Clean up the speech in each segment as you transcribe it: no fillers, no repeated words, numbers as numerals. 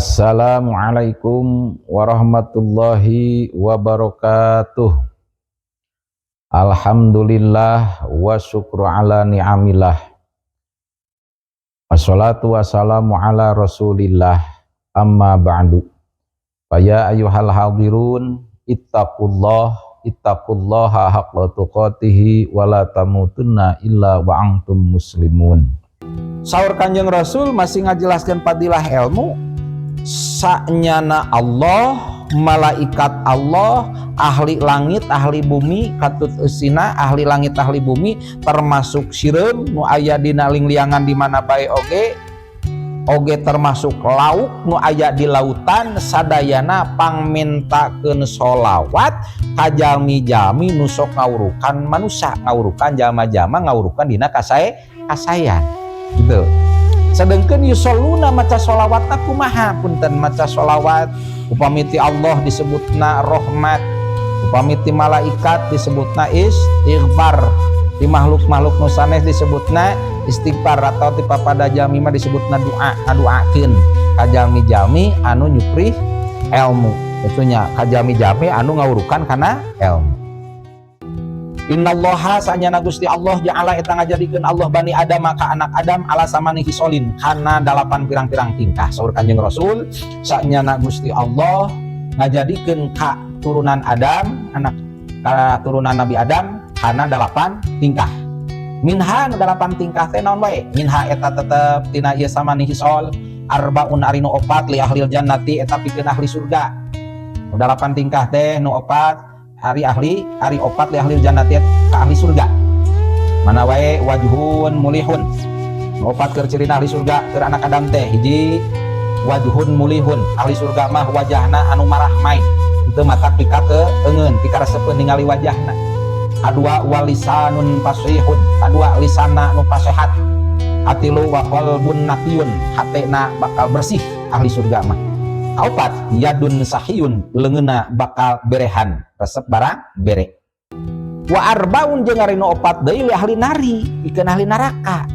Assalamualaikum warahmatullahi wabarakatuh. Alhamdulillah wa syukru ala ni'amillah. Wassalatu wassalamu ala rasulillah. Amma ba'du. Faya ayyuhal hadirun ittaqullaha haqqa tuqatihi wa la tamutunna illa wa antum muslimun. Saur Kanjeng Rasul masih ngajelaskan fadilah ilmu. Sa'nyana Allah, malaikat Allah, ahli langit, ahli bumi, katut usina, ahli langit, ahli bumi, termasuk sireum nu aya dina lingliangan di mana bae oge termasuk lauk nu aya di lautan, sadayana pangmintakeun sholawat ka jalmi-jalmi nu sok ngawurukan manusia, ngawurukan jalma-jalma, ngawurukan dina kasayan gitu. Sedengkeun yusalluna maca sholawatna kumaha punten maca sholawat upamiti Allah disebutna rahmat, upamiti malaikat disebutna istighfar, di makhluk-makhluk nu sanes disebutna istighfar, atau ti papada jalmi mah disebutna doa, ngaduakeun ka jalmi-jalmi anu nyuprih ilmu, itunya ka jalmi-jalmi anu ngawurukan kana ilmu. Innallaha sanyana Gusti Allah ja'ala eta ngajadikeun Allah bani Adam ka anak Adam ala samani hisolin kana 8 pirang-pirang tingkah. Saur Kanjeng Rasul sanyana Gusti Allah ngajadikeun ka turunan Adam, anak turunan Nabi Adam kana 8 tingkah. Minha 8 tingkah teh naon wae? Minha eta tetep tina ieu samani hisol arbaun ari nu 4 li ahlil jannati eta pikeun ahli surga. 8 tingkah teh nu 4 hari 4 li ahli jannati ka ahli surga. Mana wae wajhun mulihun. 4 keur cirina ahli surga keur anak Adam teh hiji wajhun mulihun, ahli surga mah wajahna anu marah main. Itu mata pika ke eungeun pika reseupeun ningali wajahna. Kadua walisanun fasihun, kadua lisanna nu pasehat. Atilu wa qalbun naqiyun, hatena bakal bersih ahli surga mah. Kaopat yadun sahiyun, leungeunna bakal berehan, resep barang bere. Wa arbaun jeung ari nu 4 deui li ahli nari, pikeun ahli neraka.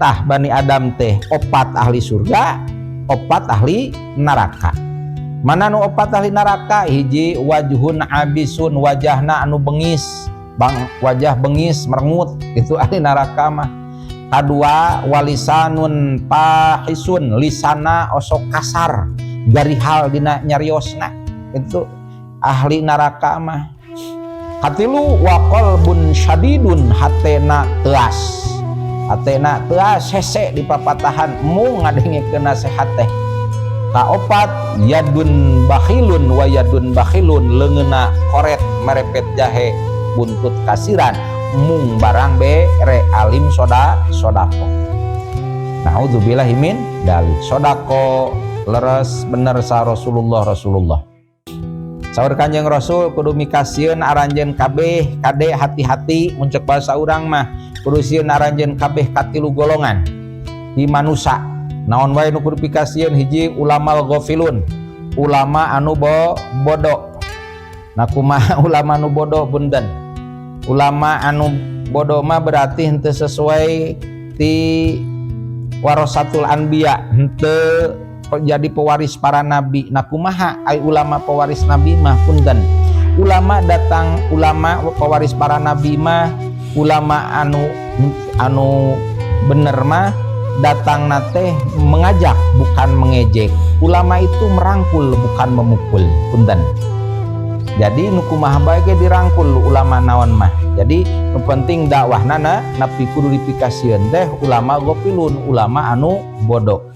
Tah bani Adam teh 4 ahli surga, 4 ahli neraka. Mana nu 4 ahli neraka? Hiji wajhun abisun, wajahna anu bengis, wajah bengis merengut, itu ahli neraka mah. Kadua walisanun pahisun, lisana osok kasar, garihal dina nyariosna, itu ahli neraka mah. Katilu wa qalbun syadidun, hatena teas, hatena teas hese di papatahan mung ngadengikeun nasihat teh. Kaopat yadun bakhilun wa yadun bakhilun, leungeunna koret merepet jahe buntut kasiran mung barang bere alim sodako. Naudzubillahi min dalik. Sodako leres bener sa Rasulullah. Saur Kanjeng Rasul kudu mikasieun aranjeun kabeh kade hati-hati mun ceuk basa urang mah kudu sieun aranjeun kabeh katilu golongan di manusia. Naon wae nu kudu pikasieun? Hiji ulamal ghafilun, ulama anu bodoh. Nah kumaha ulama anu bodoh bunten? Ulama anu bodoh mah berarti henteu sesuai ti warasatul anbiya, henteu jadi pewaris para nabi. Nah kumaha ai ulama pewaris nabi mah punten? Ulama datang, ulama pewaris para nabi mah ulama anu bener mah datang nate mengajak bukan mengejek. Ulama itu merangkul bukan memukul punten. Jadi nu kumaha bae ge dirangkul ulama naon mah. Jadi nu penting dakwahna napi kudu dipikasieun teh ulama gofilun, ulama anu bodoh.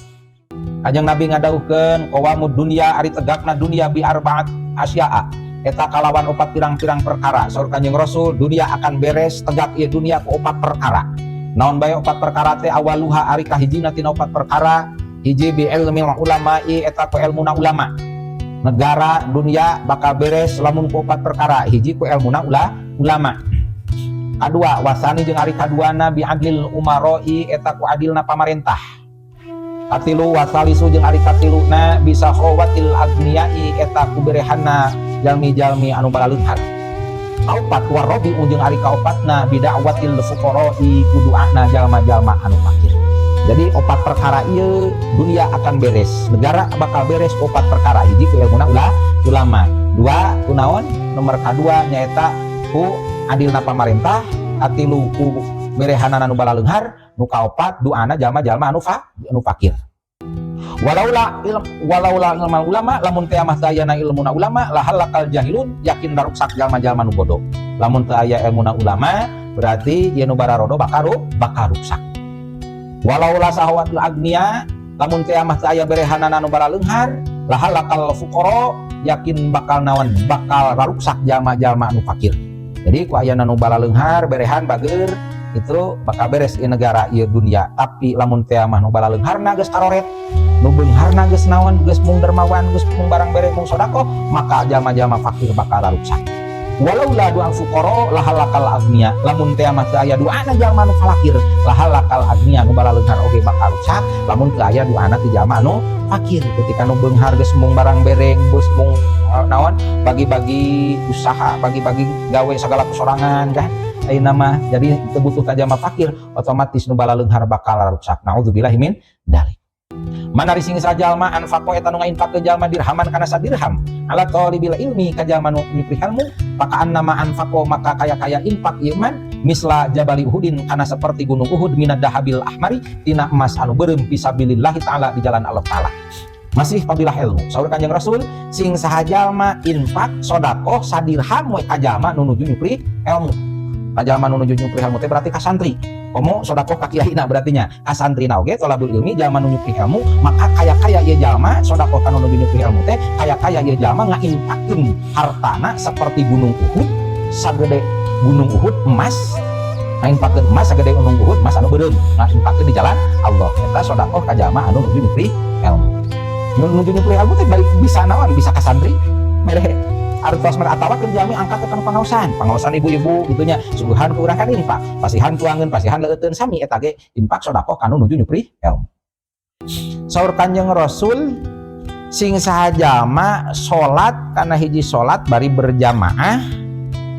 Kanjeng Nabi ngadawuhkeun qawamud dunya, ari tegakna dunia bi arba'at asya'a, eta kalawan 4 pirang-pirang perkara. Saur Kanjeng Rasul dunia akan beres tegak ieu dunia ku 4 perkara. Naon bae 4 perkara teh? Awaluha ari kahijina tina 4 perkara, hiji bi ilmil ulama'i, eta ku ilmuna ulama. Negara dunia bakal beres lamun ku 4 perkara, hiji ku ilmuna ulama. Kadua wasani jeung ari kaduana bi adlil umaroi, eta ku adilna pamarentah. Katilu wasalisu jeung ari katiluna bisa khawatil agniyai, eta ku berehanna jalmi-jalmi anu balaleunhan. Kaopat warabi jeung ari kaopatna bida'watil fuqara'i, ku duana jalma-jalma anu fakir. Jadi opat perkara ieu dunia akan beres, negara bakal beres opat perkara. Hiji ku ilmuna ulama, dua kunaon nomor kedua nyaeta ku adilna pamarentah, katilu ku berehanana nu balaleunghar, nu kaopat duana jalma-jalma anu fakir. Walaula ilmu ulama lamun teu mah teu aya ilmuna ulama lahalakal jahilun yakin daruksak jalma-jalma nu bodoh. Lamun teu aya ilmuna ulama berarti ieu nu bararodo bakal ruksak. Walaula sahawatul agnia lamun teu mah teu aya berehanana nu balaleunghar lahalakal fuqara yakin bakal naon bakal raruksak jalma-jalma nu fakir. Jadi ku aya nu balaleunghar berehan bager itu bakal beres di negara ieu dunia. Tapi lamun teu mah nu balaleungharna geus karoret, nu beungharna geus naon geus mung dermawan geus mung barang bere mung sedekah, maka jalma-jalma fakir bakal raruksak. Walaula du'al fuqara lahalakal agnia lamun teu mah teu aya duana jalma nu fakir lahalakal agnia nu balaleunghar oge bakal rusak lamun teu aya duana ti jalma nu fakir. Ketika nu beunghar geus mung barang bereng geus mung naon bagi-bagi usaha bagi-bagi gawe sagala kesorangan kan ayeuna mah jadi teu butuh ka jalma fakir otomatis nu balaleunghar bakal rusak. Naudzubillahi min dzalik. Manari sing sajalma anfaqo eta nu ngainfaq ke jalma dirhaman kana sadirham ala talibil ilmi ka jalma nu nyupri ilmu maka annama anfaqo maka kaya-kaya infak ieu man misla jabali uhudin kana seperti gunung Uhud minad dahabil ahmari tina emas anu beureum fisabilillah taala di jalan Allah taala. Masih fadilah ilmu saur Kanjeng Rasul sing saha jalma infak sedekah sadirham we ka jalma nu nuju nyupri ilmu. Ka jalma nu nuju nyupri ilmu teh berarti ka santri. Komo sodakoh ka kiaina berartinya kasantrina oge tolabul ilmi jalma nu nyupri ilmu maka kaya-kaya ieu jalma sodakoh ka nu nuju nyupri ilmu teh kaya-kaya ieu jalma ngainfaqkeun hartana seperti gunung Uhud sagede gunung Uhud emas ngainfaqkeun emas sagede gunung Uhud emas anu beureum ngainfaqkeun di jalan Allah eta sodakoh ka jalma anu nuju nyupri ilmu. Nuju nyupri ilmu teh bisa naon bisa ka santri mere artos atawa kerjami angkat ke pangaosan ibu-ibu gitunya suguhan ku urang kan ini Pak pasihan tuangeun pasihan leuteun sami eta ge infak sedekah kanu nuju nyupri ilmu. Saur Kanjeng Rasul sing saha jalma salat kana hiji salat bari berjamaah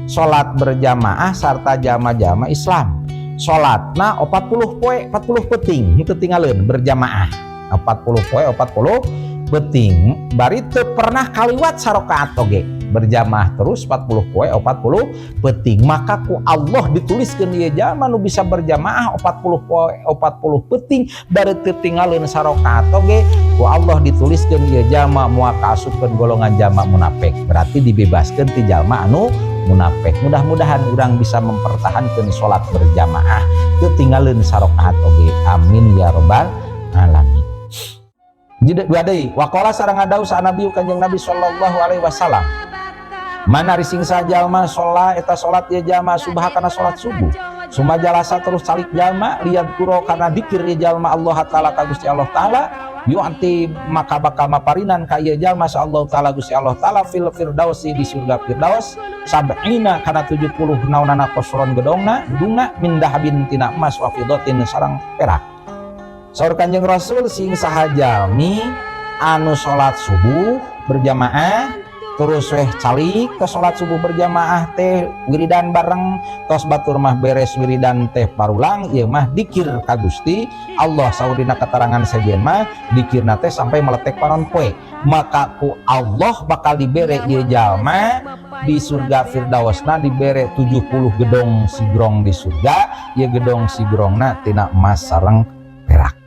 salat berjamaah sarta jalma-jalma Islam salatna 40 poe 40 peuting henteu tinggalieun berjamaah 40 poe 40 peuting bari teu pernah kaliwat sarakaat oge berjamaah terus 40 poe 40 peuting maka ku Allah dituliskeun ieu jalma nu bisa berjamaah 40 poe 40 peuting bari teu tinggalieun sarakaat oge ku Allah dituliskeun ieu jalma moal kaasupkeun golongan jalma munafik berarti dibebaskeun ti jalma anu munafik. Mudah-mudahan urang bisa mempertahankeun salat berjamaah teu tinggalieun sarakaat oge amin ya rabbal alamin. Jadi dua deui waqala sareng ngadaus Nabi Kanjeng Nabi sallallahu alaihi wasallam manari sing sajalma sholat eta sholat ya jalma subha kana sholat subuh summa jalasa terus calik jalma liat kuro kana dikir ya jalma Allah taala ka Gusti Allah taala yu'ti maka bakal maparinan ka ieu jalma sa Allah taala Gusti Allah taala fil firdausi di surga firdaus sab'ina kana 70 naunana qasron gedongna min dahabin tina emas wa fiddatin sareng perak. Saur Kanjeng Rasul sing saha jalmi anu sholat subuh berjamaah terus weh calik ke sholat subuh berjamaah teh wiridan bareng tos batur mah beres wiridan teh parulang ieu mah dikir ka Gusti Allah saur dina keterangan sejen mah dikirna teh sampai meletek panon poe maka ku Allah bakal dibere ieu jalma di surga firdausna dibere 70 gedong sigrong di surga ieu gedong sigrongna tina emas sareng perak.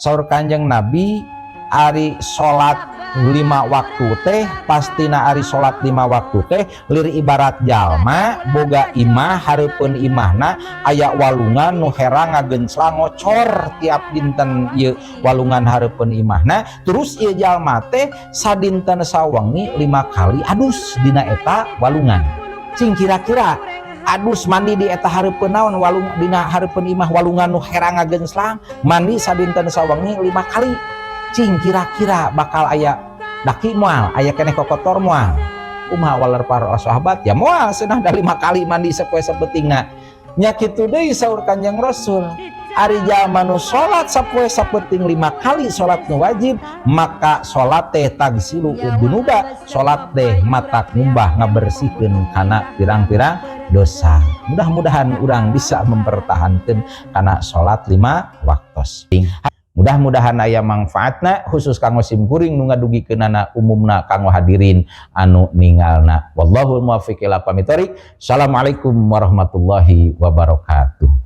Saur Kanjeng Nabi ari salat 5 waktu teh pastina ari salat 5 waktu teh lir ibarat jalma boga imah hareupeun imahna aya walungan nu herang ngagenclang ngocor tiap dinten ieu walungan hareupeun imahna terus ieu jalma teh sadinten sawengi 5 kali adus dina eta walungan cing kira-kira adus mandi di eta hareupeun naon walung dina hareupeun imah walungan nu herang ngagenclang mandi sadinten sawengi 5 kali cing kira-kira bakal aya daki moal aya keneh kokotor moal kumaha waler para sahabat ya moal cenah da 5 kali mandi sapoe sabetingna nya kitu deui saur Kanjeng Rasul ari jalma nu salat sapoe sapeting 5 kali salat nu wajib, maka salat teh tagsilu udunuba, salat teh mata ngumbah ngabersihkeun kana pirang-pirang dosa. Mudah-mudahan urang bisa mempertahankan kana salat 5 waktos. Mudah-mudahan aya manfaatna khusus kanggo sim kuring nu ngadugikeunana umumna kanggo hadirin anu ningalna. Wallahul muwaffiq ila aqwamit thoriq. Assalamualaikum warahmatullahi wabarakatuh.